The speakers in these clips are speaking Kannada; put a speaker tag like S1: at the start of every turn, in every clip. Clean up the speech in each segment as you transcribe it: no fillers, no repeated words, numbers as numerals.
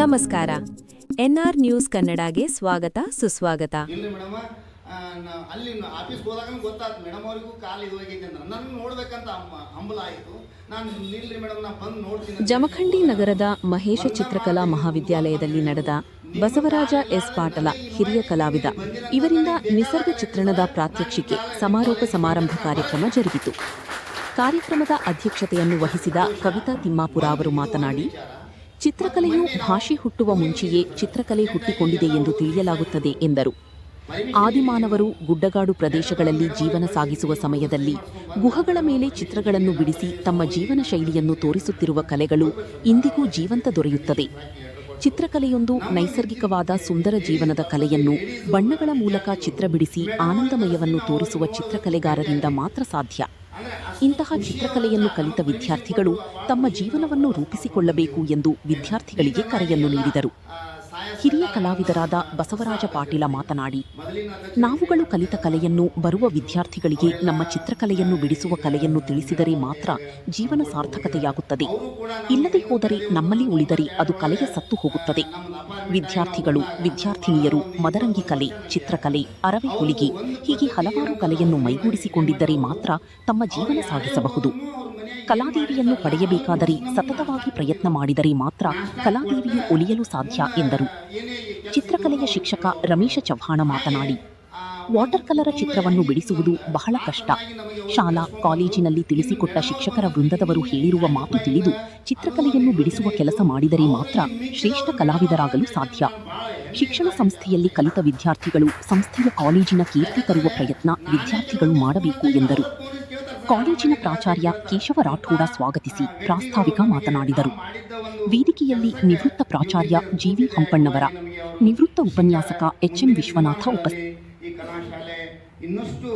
S1: ನಮಸ್ಕಾರ. ಎನ್ಆರ್ ನ್ಯೂಸ್ ಕನ್ನಡಗೆ ಸ್ವಾಗತ ಸುಸ್ವಾಗತ.
S2: ಇಲ್ರಿ ಮೇಡಮ್, ಅಲ್ಲಿ ಆಫೀಸ್ಗೆ ಹೋದಾಗ ಗೊತ್ತಾಯ್ತು ಮೇಡಮ್ ಅವರಿಗೂ ಕಾಲು ಇದು ಹೋಗೈತೆ ಅಂದ್ರೆ ನನ್ನ ನೋಡ್ಬೇಕಂತ ಹಂಬಲ ಆಯಿತು. ನಾನು ಇಲ್ರಿ ಮೇಡಮ್, ನಾನು ಬಂದು ನೋಡ್ತೀನಿ.
S1: ಜಮಖಂಡಿ ನಗರದ ಮಹೇಶ ಚಿತ್ರಕಲಾ ಮಹಾವಿದ್ಯಾಲಯದಲ್ಲಿ ನಡೆದ ಬಸವರಾಜ ಎಸ್ ಪಾಟಲ ಹಿರಿಯ ಕಲಾವಿದ ಇವರಿಂದ ನಿಸರ್ಗ ಚಿತ್ರಣದ ಪ್ರಾತ್ಯಕ್ಷಿಕೆ ಸಮಾರೋಪ ಸಮಾರಂಭ ಕಾರ್ಯಕ್ರಮ ಜರುಗಿತು. ಕಾರ್ಯಕ್ರಮದ ಅಧ್ಯಕ್ಷತೆಯನ್ನು ವಹಿಸಿದ ಕವಿತಾ ತಿಮ್ಮಾಪುರ ಅವರು ಮಾತನಾಡಿ, ಚಿತ್ರಕಲೆಯು ಭಾಷೆ ಹುಟ್ಟುವ ಮುಂಚೆಯೇ ಚಿತ್ರಕಲೆ ಹುಟ್ಟಿಕೊಂಡಿದೆ ಎಂದು ತಿಳಿಯಲಾಗುತ್ತದೆ ಎಂದರು. ಆದಿಮಾನವರು ಗುಡ್ಡಗಾಡು ಪ್ರದೇಶಗಳಲ್ಲಿ ಜೀವನ ಸಾಗಿಸುವ ಸಮಯದಲ್ಲಿ ಗುಹಗಳ ಮೇಲೆ ಚಿತ್ರಗಳನ್ನು ಬಿಡಿಸಿ ತಮ್ಮ ಜೀವನ ಶೈಲಿಯನ್ನು ತೋರಿಸುತ್ತಿರುವ ಕಲೆಗಳು ಇಂದಿಗೂ ಜೀವಂತ ದೊರೆಯುತ್ತದೆ. ಚಿತ್ರಕಲೆಯೊಂದು ನೈಸರ್ಗಿಕವಾದ ಸುಂದರ ಜೀವನದ ಕಲೆಯನ್ನು ಬಣ್ಣಗಳ ಮೂಲಕ ಚಿತ್ರ ಬಿಡಿಸಿ ಆನಂದಮಯವನ್ನು ತೋರಿಸುವ ಚಿತ್ರಕಲೆಗಾರರಿಂದ ಮಾತ್ರ ಸಾಧ್ಯ. ಇಂತಹ ಚಿತ್ರಕಲೆಯನ್ನು ಕಲಿತ ವಿದ್ಯಾರ್ಥಿಗಳು ತಮ್ಮ ಜೀವನವನ್ನು ರೂಪಿಸಿಕೊಳ್ಳಬೇಕು ಎಂದು ವಿದ್ಯಾರ್ಥಿಗಳಿಗೆ ಕರೆಯನ್ನು ನೀಡಿದರು. ಹಿರಿಯ ಕಲಾವಿದರಾದ ಬಸವರಾಜ ಪಾಟೀಲ ಮಾತನಾಡಿ, ನಾವುಗಳು ಕಲಿತ ಕಲೆಯನ್ನು ಬರುವ ವಿದ್ಯಾರ್ಥಿಗಳಿಗೆ ನಮ್ಮ ಚಿತ್ರಕಲೆಯನ್ನು ಬಿಡಿಸುವ ಕಲೆಯನ್ನು ತಿಳಿಸಿದರೆ ಮಾತ್ರ ಜೀವನ ಸಾರ್ಥಕತೆಯಾಗುತ್ತದೆ. ಇಲ್ಲದೆ ಹೋದರೆ ನಮ್ಮಲ್ಲಿ ಉಳಿದರೆ ಅದು ಕಲೆಯ ಸತ್ತು ಹೋಗುತ್ತದೆ. ವಿದ್ಯಾರ್ಥಿಗಳು ವಿದ್ಯಾರ್ಥಿನಿಯರು ಮದರಂಗಿ ಕಲೆ, ಚಿತ್ರಕಲೆ, ಅರವೆ ಹುಲಿಗೆ ಹೀಗೆ ಹಲವಾರು ಕಲೆಯನ್ನು ಮೈಗೂಡಿಸಿಕೊಂಡಿದ್ದರೆ ಮಾತ್ರ ತಮ್ಮ ಜೀವನ ಸಾಗಿಸಬಹುದು. ಕಲಾದೇವಿಯನ್ನು ಪಡೆಯಬೇಕಾದರೆ ಸತತವಾಗಿ ಪ್ರಯತ್ನ ಮಾಡಿದರೆ ಮಾತ್ರ ಕಲಾದೇವಿಯು ಒಲಿಯಲು ಸಾಧ್ಯ ಎಂದರು. ಚಿತ್ರಕಲೆಯ ಶಿಕ್ಷಕ ರಮೇಶ ಚವ್ಹಾಣ ಮಾತನಾಡಿ, ವಾಟರ್ ಕಲರ್ ಚಿತ್ರವನ್ನು ಬಿಡಿಸುವುದು ಬಹಳ ಕಷ್ಟ. ಶಾಲಾ ಕಾಲೇಜಿನಲ್ಲಿ ತಿಳಿಸಿಕೊಟ್ಟ ಶಿಕ್ಷಕರ ವೃಂದದವರು ಹೇಳಿರುವ ಮಾತು ತಿಳಿದು ಚಿತ್ರಕಲೆಯನ್ನು ಬಿಡಿಸುವ ಕೆಲಸ ಮಾಡಿದರೆ ಮಾತ್ರ ಶ್ರೇಷ್ಠ ಕಲಾವಿದರಾಗಲು ಸಾಧ್ಯ. ಶಿಕ್ಷಣ ಸಂಸ್ಥೆಯಲ್ಲಿ ಕಲಿತ ವಿದ್ಯಾರ್ಥಿಗಳು ಸಂಸ್ಥೆಯ ಕಾಲೇಜಿನ ಕೀರ್ತಿ ತರುವ ಪ್ರಯತ್ನ ವಿದ್ಯಾರ್ಥಿಗಳು ಮಾಡಬೇಕು ಎಂದರು. ಕಾಲೇಜಿನ ಪ್ರಾಚಾರ್ಯ ಕೇಶವ ರಾಠೋಡ ಸ್ವಾಗತಿಸಿ ಪ್ರಾಸ್ತಾವಿಕ ಮಾತನಾಡಿದರು. ವೇದಿಕೆಯಲ್ಲಿ ನಿವೃತ್ತ ಪ್ರಾಚಾರ್ಯ ಜಿವಿ ಹಂಪಣ್ಣವರ, ನಿವೃತ್ತ ಉಪನ್ಯಾಸಕ ಎಚ್ಎಂ ವಿಶ್ವನಾಥ
S2: ಈ ಕಲಾಶಾಲೆ ಇನ್ನಷ್ಟು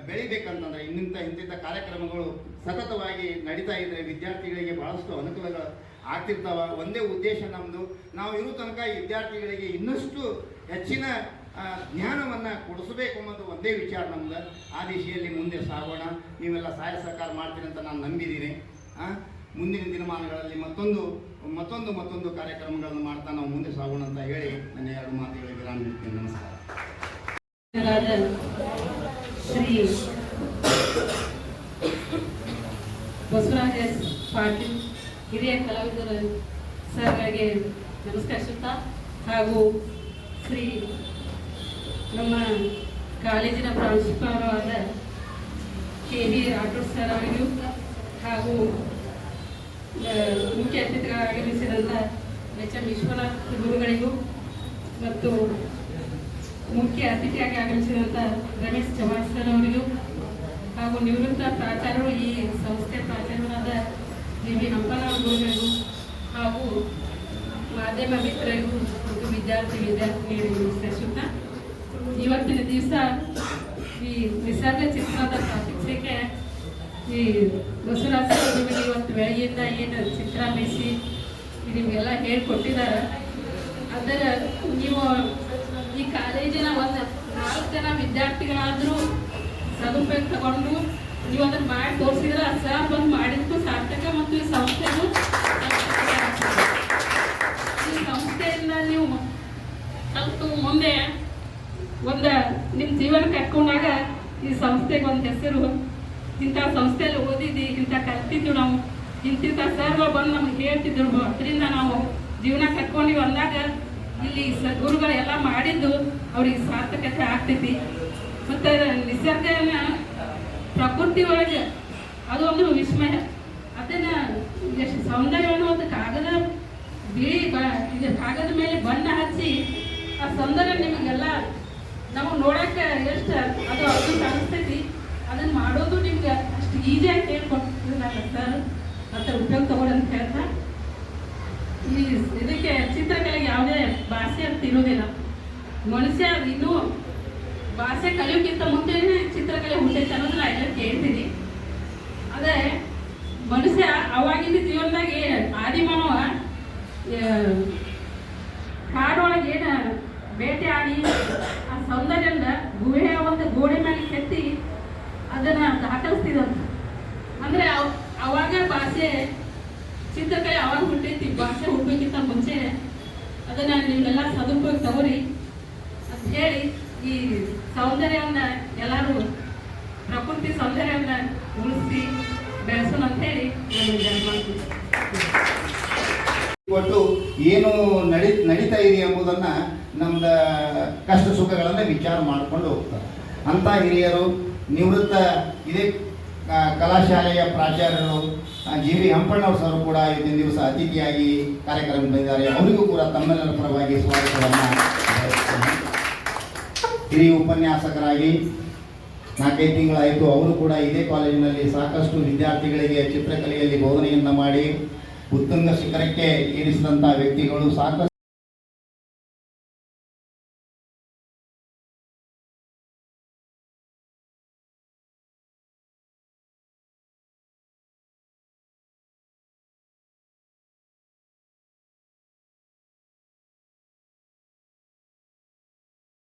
S2: ಬೆಳಿಬೇಕಂತಂದ್ರೆ ಇಂಥ ಕಾರ್ಯಕ್ರಮಗಳು ಸತತವಾಗಿ ನಡೀತಾ ಇದ್ರೆ ವಿದ್ಯಾರ್ಥಿಗಳಿಗೆ ಬಹಳಷ್ಟು ಅನುಕೂಲಗಳು ಆಗ್ತಿರ್ತಾವ. ಒಂದೇ ಉದ್ದೇಶ ನಮ್ಮದು, ನಾವು ಇರೋ ತನಕ ಈ ವಿದ್ಯಾರ್ಥಿಗಳಿಗೆ ಇನ್ನಷ್ಟು ಹೆಚ್ಚಿನ ಜ್ಞಾನವನ್ನು ಕೊಡಿಸಬೇಕು ಅನ್ನೋದು ಒಂದೇ ವಿಚಾರ ನಮ್ದು. ಆ ದಿಶೆಯಲ್ಲಿ ಮುಂದೆ ಸಾಗೋಣ. ನೀವೆಲ್ಲ ಸಹಾಯ ಸಹಕಾರ ಮಾಡ್ತೀರಿ ಅಂತ ನಾನು ನಂಬಿದ್ದೀನಿ. ಮುಂದಿನ ದಿನಮಾನಗಳಲ್ಲಿ ಮತ್ತೊಂದು ಕಾರ್ಯಕ್ರಮಗಳನ್ನು ಮಾಡ್ತಾ ನಾವು ಮುಂದೆ ಸಾಗೋಣ ಅಂತ ಹೇಳಿ ನನ್ನ ಎರಡು ಮಾತುಗಳಿಗೆ ವಿರಾಮ ನೀಡ್ತೀನಿ. ನಮಸ್ಕಾರ.
S3: ಶ್ರೀ ಬಸವರಾಜ ಎಸ್ ಪಾಟೀಲ್ ಹಿರಿಯ ಕಲಾವಿದರ ಸರ್ಗೆ ನಮಸ್ಕರಿಸುತ್ತಾ, ಹಾಗೂ ಶ್ರೀ ನಮ್ಮ ಕಾಲೇಜಿನ ಪ್ರಾಂಶುಪಾಲರಾದ ಕೆ.ವಿ. ರಾಠೋಡ್ ಸರ್ ಅವರಿಗೂ ಹಾಗೂ ಮುಖ್ಯ ಅತಿಥಿಗಳಾಗಮಿಸಿದಂಥ ಎಚ್.ಎಂ. ವಿಶ್ವನಾಥ್ ಗುರುಗಳಿಗೂ ಮತ್ತು ಮುಖ್ಯ ಅತಿಥಿಯಾಗಿ ಆಗಮಿಸಿದಂಥ ರಮೇಶ್ ಚವ್ಹಾಣ ಸರ್ ಅವರಿಗೂ ಹಾಗೂ ನಿವೃತ್ತ ಪ್ರಾಚಾರ್ಯರು, ಈ ಸಂಸ್ಥೆ ಪ್ರಾಚಾರ್ಯರಾದ ವಿ ಹಂಪಣ್ಣ ಗುರುಗಳಿಗೂ ಹಾಗೂ ಮಾಧ್ಯಮ ಮಿತ್ರರಿಗೂ ಮತ್ತು ವಿದ್ಯಾರ್ಥಿನಿಯರಿಗೂ ನಮಸ್ಕರಿಸುತ್ತಾ, ಇವತ್ತಿನ ದಿವಸ ಈ ನಿಸರ್ಗ ಚಿತ್ರದ ಪ್ರಾತ್ಯಕ್ಷಿಕೆ ಈ ಬಸವರಾಜ ನಿಮಗೆ ಇವತ್ತು ಬೆಳಗ್ಗೆಯಿಂದ ಏನು ಚಿತ್ರ ಬಿಡಿಸಿ ನಿಮಗೆಲ್ಲ ಹೇಳ್ಕೊಟ್ಟಿದ್ದಾರೆ. ಅದರ ನೀವು ಈ ಕಾಲೇಜಿನ ಒಂದು 4 ಜನ ವಿದ್ಯಾರ್ಥಿಗಳಾದರೂ ಸದುಪಯೋಗ ತಗೊಂಡು ನೀವು ಅದನ್ನು ಮಾಡಿ ತೋರಿಸಿದ್ರೆ ಆ ಸರ್ ಬಂದು ಮಾಡಿದ್ದು ಸಾರ್ಥಕ ಮತ್ತು ಈ ಸಂಸ್ಥೆಗೂ ಈ ಸಂಸ್ಥೆಯಿಂದ ನೀವು ಕಲಿತು ಮುಂದೆ ನಿಮ್ಮ ಜೀವನ ಕಟ್ಕೊಂಡಾಗ ಈ ಸಂಸ್ಥೆಗೆ ಒಂದು ಹೆಸರು, ಇಂಥ ಸಂಸ್ಥೆಯಲ್ಲಿ ಓದಿದ್ದು, ಇಂಥ ಕಲ್ತಿದ್ದು, ನಾವು ಇಂತಿಂಥ ಸರ್ಗಳು ಬಂದು ನಮ್ಗೆ ಹೇಳ್ತಿದ್ರು, ಅದರಿಂದ ನಾವು ಜೀವನ ಕಟ್ಕೊಂಡಿವಿ ಅಂದಾಗ ಇಲ್ಲಿ ಗುರುಗಳೆಲ್ಲ ಮಾಡಿದ್ದು ಅವ್ರಿಗೆ ಸಾರ್ಥಕತೆ ಆಗ್ತೈತಿ. ಮತ್ತು ನಿಸರ್ಗನ ಪ್ರಕೃತಿ ಒಳಗೆ ಅದು ಒಂದು ವಿಸ್ಮಯ. ಅದನ್ನು ಎಷ್ಟು ಸೌಂದರ್ಯವನ್ನು ಒಂದು ಕಾಗದ ಕಾಗದ ಮೇಲೆ ಬಣ್ಣ ಹಚ್ಚಿ ಆ ಸೌಂದರ್ಯ ನಿಮಗೆಲ್ಲ ನಮಗೆ ನೋಡೋಕ್ಕೆ ಎಷ್ಟು ಅದು ಕಾಣಿಸ್ತೈತಿ. ಅದನ್ನು ಮಾಡೋದು ನಿಮ್ಗೆ ಅಷ್ಟು ಈಸಿಯಾಗಿ ಹೇಳ್ಕೊಟ್ಟಿದ್ರಲ್ಲ ಸರ್, ಮತ್ತು ಉಪಯೋಗ ತಗೊಳ್ಳಿ ಅಂತ ಹೇಳ್ತಾ, ಇದಕ್ಕೆ ಚಿತ್ರಕಲೆಗೆ ಯಾವುದೇ ಭಾಷೆ ಅಂತ ಇರೋದಿಲ್ಲ. ಮನುಷ್ಯ ಇನ್ನೂ ಭಾಷೆ ಕಲಿಯೋಕ್ಕಿಂತ ಮುಂಚೆನೇ ಚಿತ್ರಕಲೆ ಹುಟ್ಟೈತೆ ಅನ್ನೋದನ್ನ ಎಲ್ಲ ಕೇಳ್ತೀನಿ. ಅದೇ ಮನುಷ್ಯ ಅವಾಗಿನ ಜೀವನದಾಗೆ ಆದಿಮಾನವ ಕಾಡೊಳಗೆ ಏನು ಬೇಟೆ ಆಡಿ ಆ ಸೌಂದರ್ಯದಿಂದ ಗುಹೆಯ ಒಂದು ಗೋಡೆ ಮೇಲೆ ಕೆತ್ತಿ ಅದನ್ನು ದಾಖಲಿಸ್ತಿದಂತ. ಅಂದರೆ ಅವಾಗ ಭಾಷೆ ಚಿತ್ರಕಲೆ ಅವಾಗ ಹುಟ್ಟೈತಿ. ಭಾಷೆ ಹುಡ್ಬೇಕಿಂತ ಮುಂಚೆ ಅದನ್ನು ನೀವೆಲ್ಲ ಸದುಪಯೋಗ ತಗೋರಿ ಅಂತ ಹೇಳಿ ಈ ಸೌಂದರ್ಯವನ್ನು ಎಲ್ಲರೂ ಪ್ರಕೃತಿ ಸೌಂದರ್ಯವನ್ನು ಉಳಿಸಿ ಬೆಳೆಸೋಣ ಅಂತೇಳಿ ನಾನು ಇದನ್ನು ಮಾಡ್ತೀನಿ.
S2: ಒಟ್ಟು ಏನು ನಡೀತಾ ಇದೆ ಎಂಬುದನ್ನು ನಮ್ದ ಕಷ್ಟ ಸುಖಗಳನ್ನು ವಿಚಾರ ಮಾಡಿಕೊಂಡು ಹೋಗ್ತಾರೆ. ಅಂಥ ಹಿರಿಯರು ನಿವೃತ್ತ ಇದೇ ಕಲಾಶಾಲೆಯ ಪ್ರಾಚಾರ್ಯರು ಜಿ ವಿ ಹಂಪಣ್ಣವ್ರ ಸರ್ ಕೂಡ ಇವತ್ತಿನ ದಿವಸ ಅತಿಥಿಯಾಗಿ ಕಾರ್ಯಕ್ರಮ ಬಂದಿದ್ದಾರೆ. ಅವರಿಗೂ ಕೂಡ ತಮ್ಮೆಲ್ಲರ ಪರವಾಗಿ ಸ್ವಾಗತವನ್ನು ಬಯಸ್ತೇನೆ. ಹಿರಿಯ ಉಪನ್ಯಾಸಕರಾಗಿ 4-5 ತಿಂಗಳಾಯಿತು. ಅವರು ಕೂಡ ಇದೇ ಕಾಲೇಜಿನಲ್ಲಿ ಸಾಕಷ್ಟು ವಿದ್ಯಾರ್ಥಿಗಳಿಗೆ ಚಿತ್ರಕಲೆಯಲ್ಲಿ ಬೋಧನೆಯನ್ನು ಮಾಡಿ ಉತ್ತುಂಗ ಶಿಖರಕ್ಕೆ ಏರಿಸಿದಂಥ ವ್ಯಕ್ತಿಗಳು. ಸಾಕಷ್ಟು